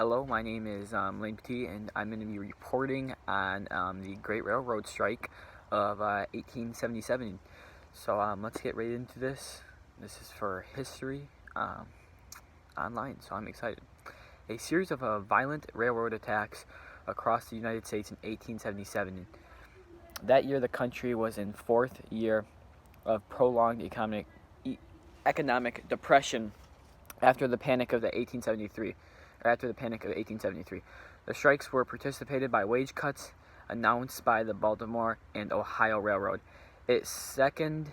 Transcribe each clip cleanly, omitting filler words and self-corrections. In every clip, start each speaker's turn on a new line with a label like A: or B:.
A: Hello, my name is Lane Petit, and I'm going to be reporting on the Great Railroad Strike of 1877. So let's get right into this. This is for history online, so I'm excited. A series of violent railroad attacks across the United States in 1877. That year, the country was in fourth year of prolonged economic depression after the Panic of 1873. The strikes were participated by wage cuts announced by the Baltimore and Ohio Railroad. Its second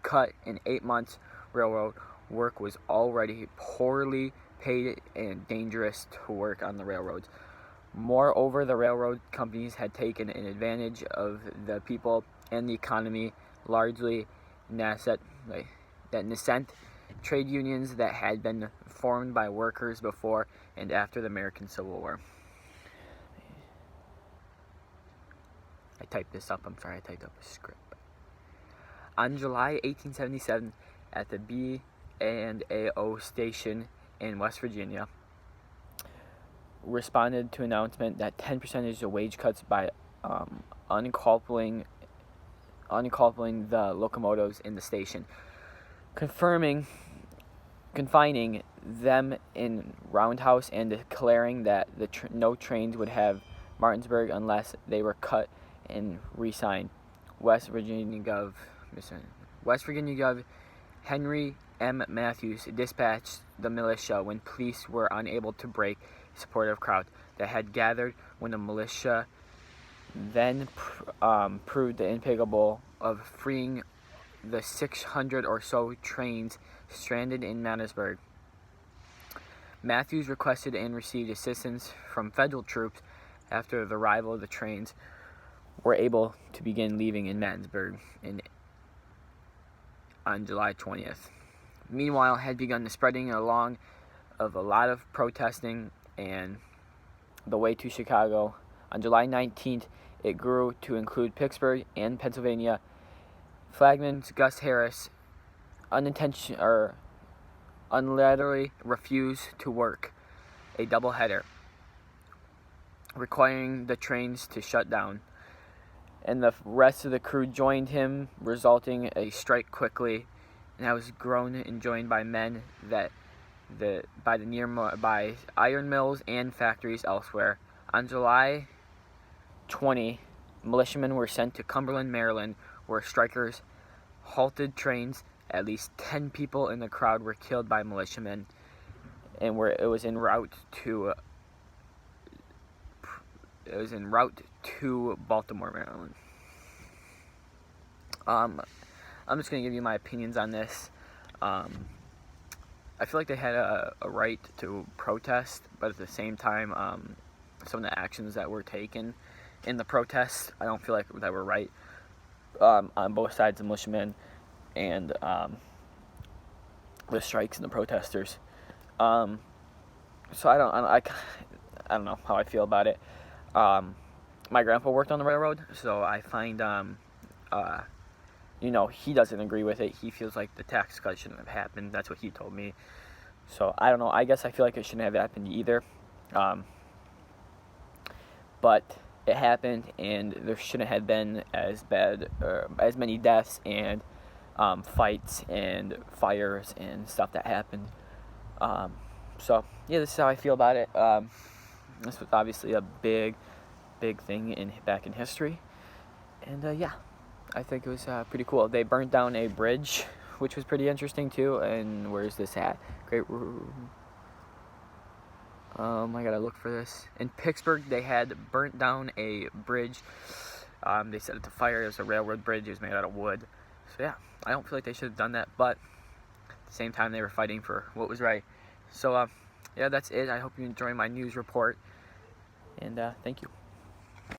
A: cut in 8 months. Railroad work was already poorly paid and dangerous to work on the railroads. Moreover, the railroad companies had taken an advantage of the people and the economy, largely nascent trade unions that had been formed by workers before and after the American Civil War. I typed this up. I'm sorry, I typed up a script. On July 1877, at the B&AO station in West Virginia, responded to an announcement that 10% of wage cuts by uncoupling the locomotives in the station, confining them in roundhouse and declaring that no trains would have Martinsburg unless they were cut and re-signed. West Virginia Gov. Henry M. Matthews dispatched the militia when police were unable to break a supportive crowd that had gathered when the militia then proved incapable of freeing the 600 or so trains stranded in Martinsburg. Matthews requested and received assistance from federal troops after the arrival of the trains were able to begin leaving in Martinsburg on July 20th. Meanwhile, had begun the spreading along of a lot of protesting and the way to Chicago. On July 19th, it grew to include Pittsburgh and Pennsylvania. Flagman Gus Harris unilaterally refused to work a doubleheader, requiring the trains to shut down, and the rest of the crew joined him, resulting in a strike quickly, and that was grown and joined by men by iron mills and factories elsewhere. On July 20, militiamen were sent to Cumberland, Maryland, where strikers halted trains. At least 10 people in the crowd were killed by militiamen, and it was en route to Baltimore, Maryland. I'm just gonna give you my opinions on this. I feel like they had a right to protest, but at the same time, some of the actions that were taken in the protest, I don't feel like that were right on both sides, the militiamen and the strikes and the protesters. So I don't know how I feel about it. My grandpa worked on the railroad, so I find he doesn't agree with it. He feels like the tax cut shouldn't have happened. That's what he told me. So I don't know. I guess I feel like it shouldn't have happened either. But it happened, and there shouldn't have been as many deaths and fights and fires and stuff that happened. So yeah, this is how I feel about it. This was obviously a big thing back in history, and yeah, I think it was pretty cool. They burnt down a bridge, which was pretty interesting too. And where is this at? I gotta look for this. In Pittsburgh, they had burnt down a bridge. They set it to fire. It was a railroad bridge. It was made out of wood. So yeah, I don't feel like they should have done that, but at the same time, they were fighting for what was right. So yeah, that's it. I hope you enjoy my news report, and thank you.